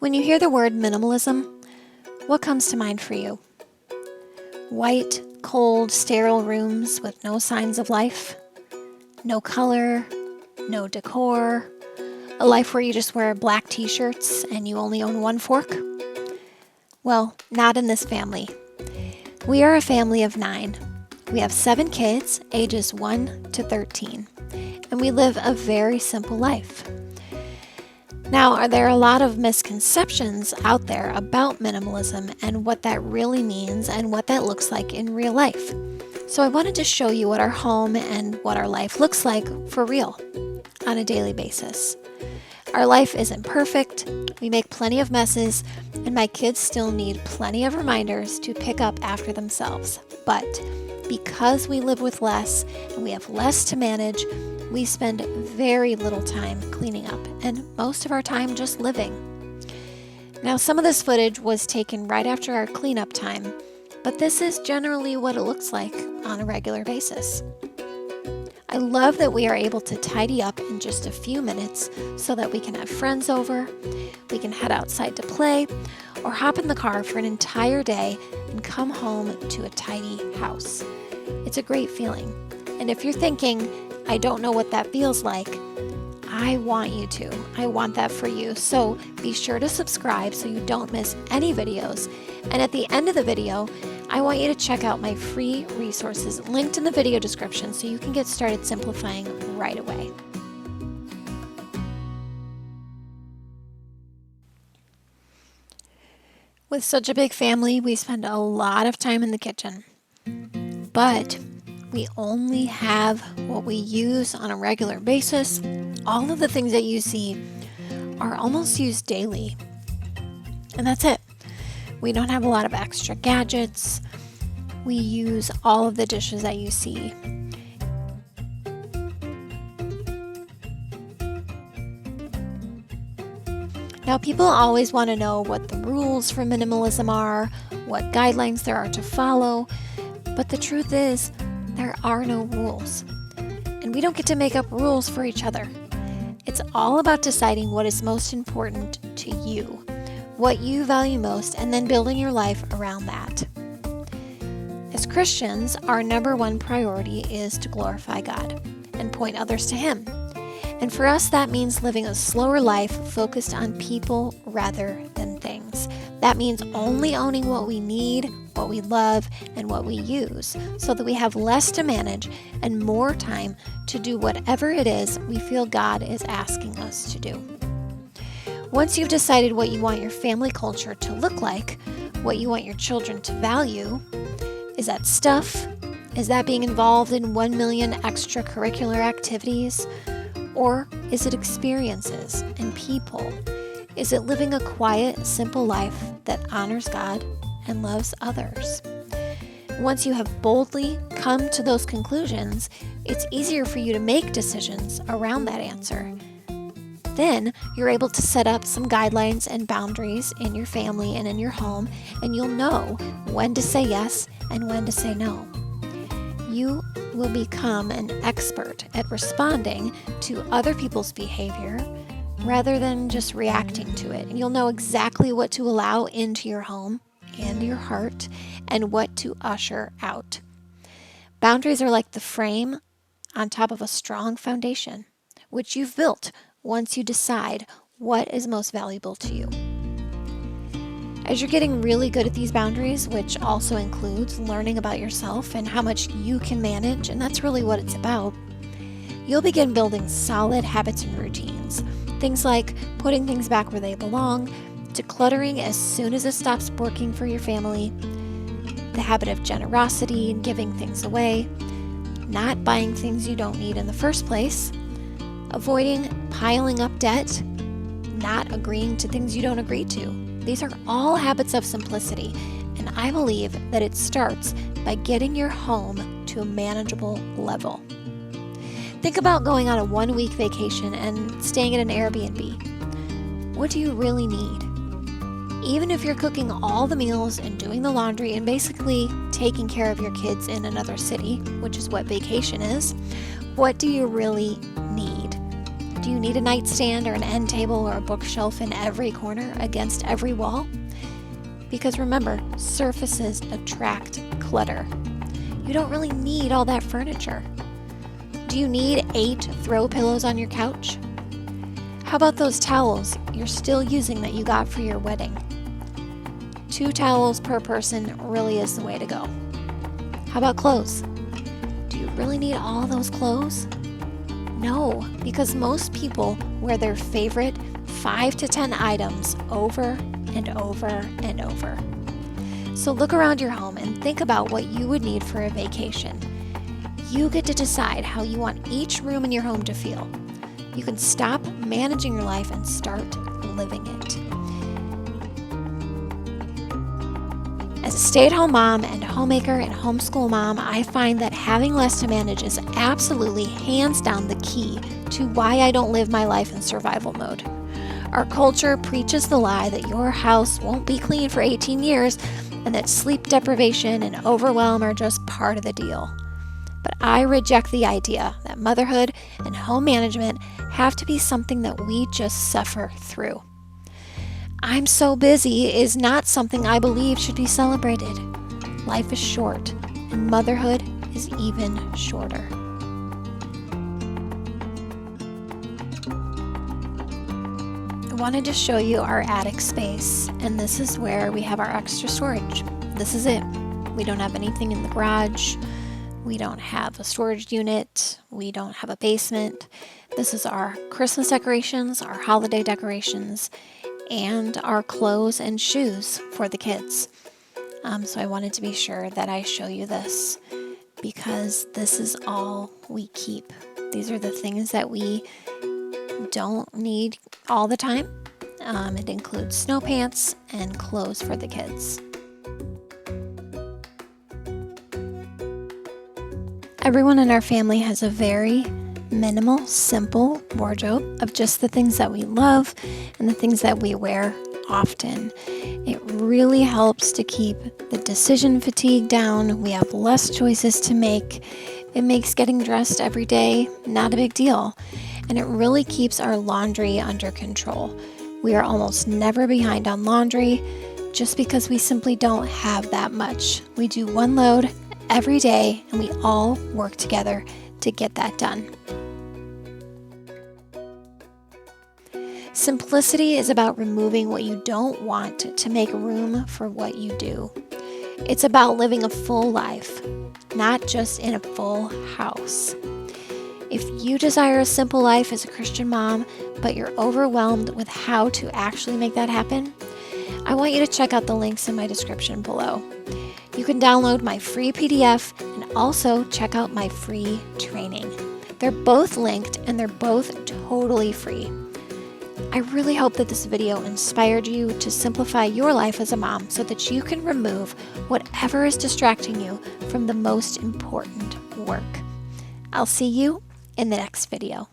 When you hear the word minimalism, what comes to mind for you? White, cold, sterile rooms with no signs of life? No color, no decor? A life where you just wear black t-shirts and you only own one fork? Well, not in this family. We are a family of 9. We have 7 kids, ages 1 to 13, and we live a very simple life. Now, there are a lot of misconceptions out there about minimalism and what that really means and what that looks like in real life. So I wanted to show you what our home and what our life looks like for real on a daily basis. Our life isn't perfect, we make plenty of messes, and my kids still need plenty of reminders to pick up after themselves. But because we live with less and we have less to manage, we spend very little time cleaning up and most of our time just living. Now, some of this footage was taken right after our cleanup time, but this is generally what it looks like on a regular basis. I love that we are able to tidy up in just a few minutes so that we can have friends over, we can head outside to play, or hop in the car for an entire day and come home to a tidy house. It's a great feeling. And if you're thinking, I don't know what that feels like, I want you to. I want that for you. So be sure to subscribe so you don't miss any videos. And at the end of the video, I want you to check out my free resources linked in the video description so you can get started simplifying right away. With such a big family, we spend a lot of time in the kitchen. But we only have what we use on a regular basis. All of the things that you see are almost used daily. And that's it. We don't have a lot of extra gadgets. We use all of the dishes that you see. Now, people always want to know what the rules for minimalism are, what guidelines there are to follow, but the truth is, there are no rules. And we don't get to make up rules for each other. It's all about deciding what is most important to you, what you value most, and then building your life around that. As Christians, our number one priority is to glorify God and point others to Him. And for us, that means living a slower life focused on people rather than things. That means only owning what we need, what we love, and what we use, so that we have less to manage and more time to do whatever it is we feel God is asking us to do. Once you've decided what you want your family culture to look like, what you want your children to value, is that stuff? Is that being involved in 1 million extracurricular activities? Or is it experiences and people? Is it living a quiet, simple life that honors God and loves others? Once you have boldly come to those conclusions, it's easier for you to make decisions around that answer. Then you're able to set up some guidelines and boundaries in your family and in your home, and you'll know when to say yes and when to say no. You will become an expert at responding to other people's behavior rather than just reacting to it. And you'll know exactly what to allow into your home and your heart and what to usher out. Boundaries are like the frame on top of a strong foundation, which you've built once you decide what is most valuable to you. As you're getting really good at these boundaries, which also includes learning about yourself and how much you can manage, and that's really what it's about, you'll begin building solid habits and routines. Things like putting things back where they belong, decluttering as soon as it stops working for your family, the habit of generosity and giving things away, not buying things you don't need in the first place, avoiding piling up debt, not agreeing to things you don't agree to. These are all habits of simplicity, and I believe that it starts by getting your home to a manageable level. Think about going on a 1-week vacation and staying at an Airbnb. What do you really need? Even if you're cooking all the meals and doing the laundry and basically taking care of your kids in another city, which is what vacation is, what do you really need? Do you need a nightstand or an end table or a bookshelf in every corner against every wall? Because remember, surfaces attract clutter. You don't really need all that furniture. Do you need 8 throw pillows on your couch? How about those towels you're still using that you got for your wedding? 2 towels per person really is the way to go. How about clothes? Do you really need all those clothes? No, because most people wear their favorite 5 to 10 items over and over and over. So look around your home and think about what you would need for a vacation. You get to decide how you want each room in your home to feel. You can stop managing your life and start living it. As a stay-at-home mom and homemaker and homeschool mom, I find that having less to manage is absolutely hands down the key to why I don't live my life in survival mode. Our culture preaches the lie that your house won't be clean for 18 years and that sleep deprivation and overwhelm are just part of the deal. But I reject the idea that motherhood and home management have to be something that we just suffer through. I'm so busy is not something I believe should be celebrated. Life is short, and motherhood is even shorter. I wanted to show you our attic space, and this is where we have our extra storage. This is it. We don't have anything in the garage. We don't have a storage unit. We don't have a basement. This is our Christmas decorations, our holiday decorations, and our clothes and shoes for the kids. So I wanted to be sure that I show you this because this is all we keep. These are the things that we don't need all the time. It includes snow pants and clothes for the kids. Everyone in our family has a very minimal, simple wardrobe of just the things that we love and the things that we wear often. It really helps to keep the decision fatigue down. We have less choices to make. It makes getting dressed every day not a big deal. And it really keeps our laundry under control. We are almost never behind on laundry just because we simply don't have that much. We do one load every day and we all work together to get that done. Simplicity is about removing what you don't want to make room for what you do. It's about living a full life, not just in a full house. If you desire a simple life as a Christian mom, but you're overwhelmed with how to actually make that happen, I want you to check out the links in my description below. You can download my free PDF and also check out my free training. They're both linked and they're both totally free. I really hope that this video inspired you to simplify your life as a mom so that you can remove whatever is distracting you from the most important work. I'll see you in the next video.